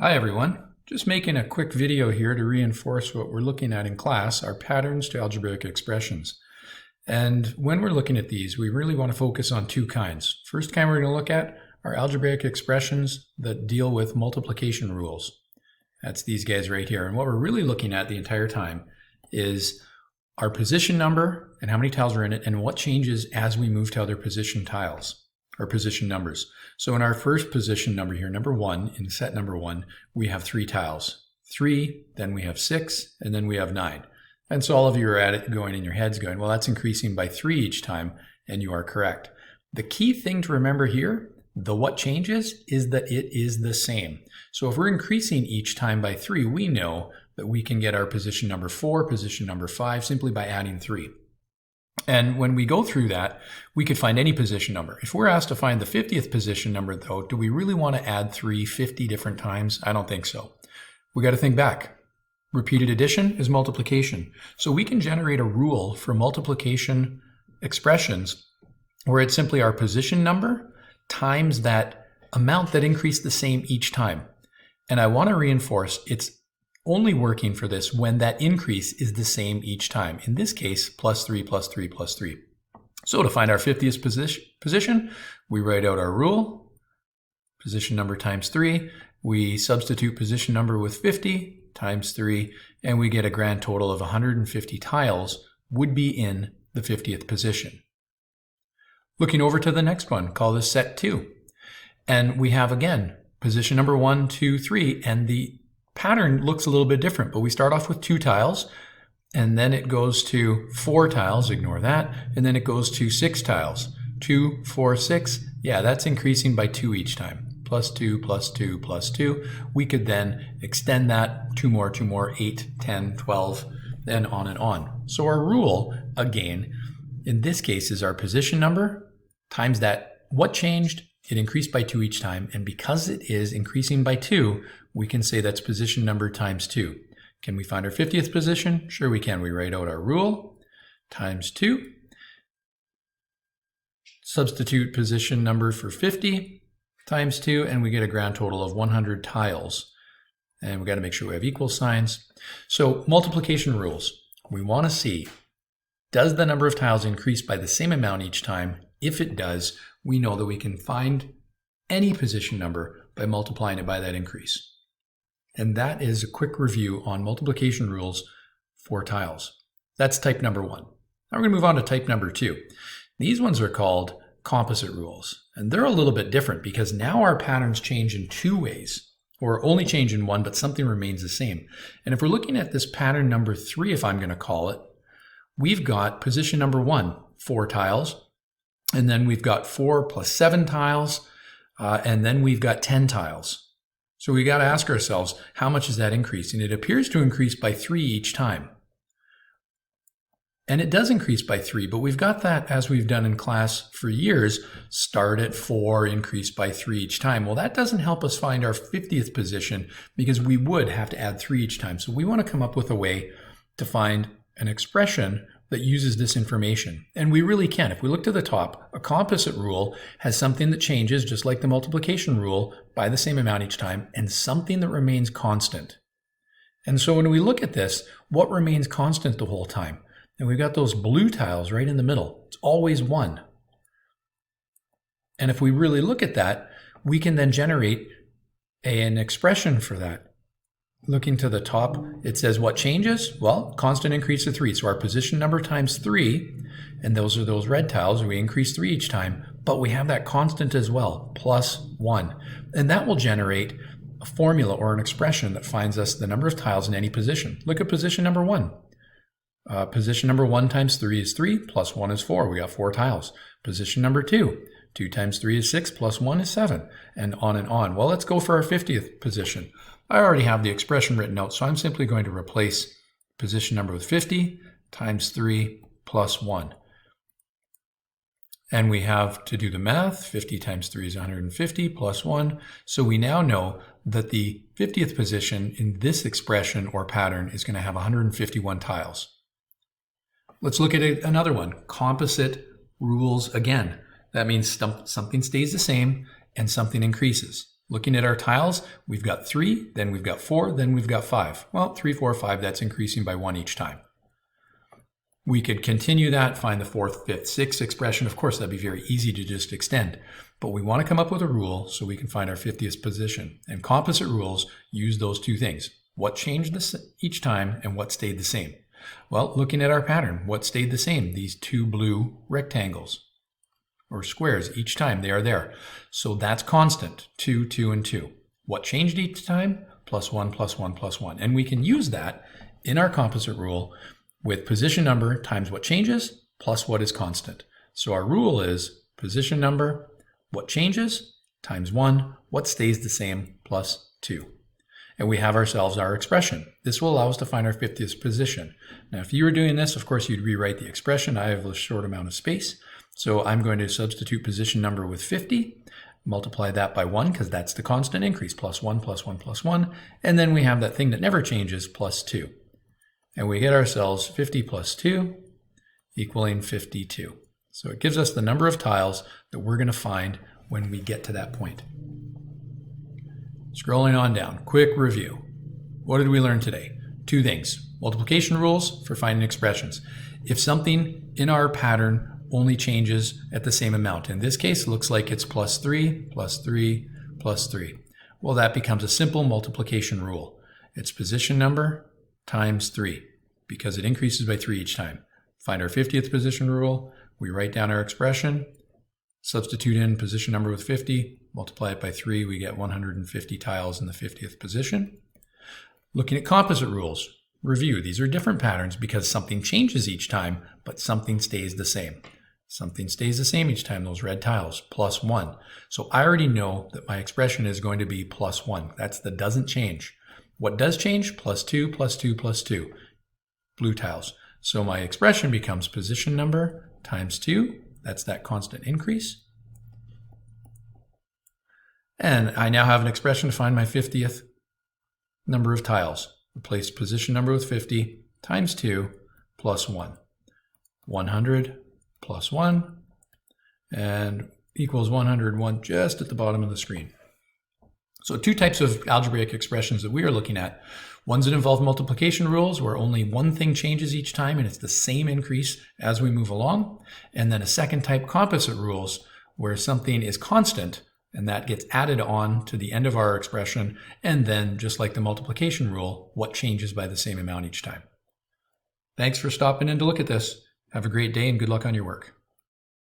Hi everyone, just making a quick video here to reinforce what we're looking at in class, our patterns to algebraic expressions. And when we're looking at these, we really want to focus on two kinds. First kind we're going to look at are algebraic expressions that deal with multiplication rules. That's these guys right here. And what we're really looking at the entire time is our position number and how many tiles are in it and what changes as we move to other position tiles. Or position numbers. So in our first position number here, number 1, in set number 1, we have 3 tiles. 3, then we have 6, and then we have 9. And so all of you are at it going in your heads going, well, that's increasing by 3 each time, and you are correct. The key thing to remember here, the what changes, is that it is the same. So if we're increasing each time by 3, we know that we can get our position number 4, position number 5, simply by adding 3. And when we go through that, we could find any position number. If we're asked to find the 50th position number, though, do we really want to add 3 50 different times? I don't think so. We got to think back. Repeated addition is multiplication. So we can generate a rule for multiplication expressions where it's simply our position number times that amount that increased the same each time. And I want to reinforce it's only working for this when that increase is the same each time. In this case, plus 3, plus 3, plus 3. So to find our 50th position, we write out our rule, position number times 3. We substitute position number with 50 times 3, and we get a grand total of 150 tiles would be in the 50th position. Looking over to the next one, call this set 2. And we have, again, position number 1, 2, 3, and the pattern looks a little bit different, but we start off with 2 tiles, and then it goes to 4 tiles, ignore that, and then it goes to 6 tiles. 2, 4, 6, yeah, that's increasing by 2 each time. Plus 2, plus 2, plus 2. We could then extend that, 2 more, 8, 10, 12, and on and on. So our rule, again, in this case is our position number times that what changed. It increased by 2 each time, and because it is increasing by 2, we can say that's position number times 2. Can we find our 50th position? Sure we can. We write out our rule times 2. Substitute position number for 50 times 2, and we get a grand total of 100 tiles. And we got to make sure we have equal signs. So multiplication rules. We want to see, does the number of tiles increase by the same amount each time? If it does, we know that we can find any position number by multiplying it by that increase. And that is a quick review on multiplication rules for tiles. That's type number 1. Now we're going to move on to type number 2. These ones are called composite rules. And they're a little bit different because now our patterns change in 2 ways, or only change in 1, but something remains the same. And if we're looking at this pattern number 3, if I'm going to call it, we've got position number 1, 4 tiles. And then we've got 4 plus 7 tiles, and then we've got 10 tiles. So we got to ask ourselves, how much is that increasing? It appears to increase by 3 each time. And it does increase by 3, but we've got that, as we've done in class for years, start at 4, increase by 3 each time. Well, that doesn't help us find our 50th position because we would have to add 3 each time. So we want to come up with a way to find an expression that uses this information. And we really can. If we look to the top, a composite rule has something that changes, just like the multiplication rule, by the same amount each time, and something that remains constant. And so when we look at this, what remains constant the whole time? And we've got those blue tiles right in the middle. It's always 1. And if we really look at that, we can then generate an expression for that. Looking to the top, it says what changes? Well, constant increase of 3. So our position number times 3, and those are those red tiles. We increase 3 each time, but we have that constant as well, plus 1. And that will generate a formula or an expression that finds us the number of tiles in any position. Look at position number 1. Position number 1 times 3 is 3, plus 1 is 4. We got 4 tiles. Position number 2. 2 times 3 is 6, plus 1 is 7, and on and on. Well, let's go for our 50th position. I already have the expression written out, so I'm simply going to replace position number with 50 times 3 plus 1. And we have to do the math. 50 times 3 is 150 plus 1. So we now know that the 50th position in this expression or pattern is going to have 151 tiles. Let's look at another one, composite rules again. That means something stays the same and something increases. Looking at our tiles, we've got 3, then we've got 4, then we've got 5. Well, 3, 4, 5, that's increasing by 1 each time. We could continue that, find the 4th, 5th, 6th expression. Of course, that'd be very easy to just extend. But we want to come up with a rule so we can find our 50th position. And composite rules use those two things. What changed each time and what stayed the same? Well, looking at our pattern, what stayed the same? These 2 blue rectangles or squares each time, they are there. So that's constant, 2, 2, and 2. What changed each time? Plus 1, plus 1, plus 1. And we can use that in our composite rule with position number times what changes plus what is constant. So our rule is position number, what changes, times 1, what stays the same, plus 2. And we have ourselves our expression. This will allow us to find our 50th position. Now, if you were doing this, of course, you'd rewrite the expression. I have a short amount of space. So I'm going to substitute position number with 50, multiply that by 1, because that's the constant increase, plus 1, plus 1, plus 1. And then we have that thing that never changes, plus 2. And we get ourselves 50 plus 2 equaling 52. So it gives us the number of tiles that we're going to find when we get to that point. Scrolling on down, quick review. What did we learn today? 2 things. Multiplication rules for finding expressions. If something in our pattern only changes at the same amount, in this case, it looks like it's plus 3, plus 3, plus 3. Well, that becomes a simple multiplication rule. It's position number times 3, because it increases by 3 each time. Find our 50th position rule. We write down our expression, substitute in position number with 50, multiply it by 3, we get 150 tiles in the 50th position. Looking at composite rules, review. These are different patterns because something changes each time, but something stays the same. Something stays the same each time, those red tiles, plus 1. So I already know that my expression is going to be plus 1. That's the doesn't change. What does change? Plus 2, plus 2, plus 2. Blue tiles. So my expression becomes position number times 2. That's that constant increase. And I now have an expression to find my 50th number of tiles. Replace position number with 50 times 2 plus 1. 100 plus 1 and equals 101 just at the bottom of the screen. So 2 types of algebraic expressions that we are looking at. Ones that involve multiplication rules where only one thing changes each time and it's the same increase as we move along. And then a second type, composite rules, where something is constant and that gets added on to the end of our expression. And then just like the multiplication rule, what changes by the same amount each time. Thanks for stopping in to look at this. Have a great day and good luck on your work.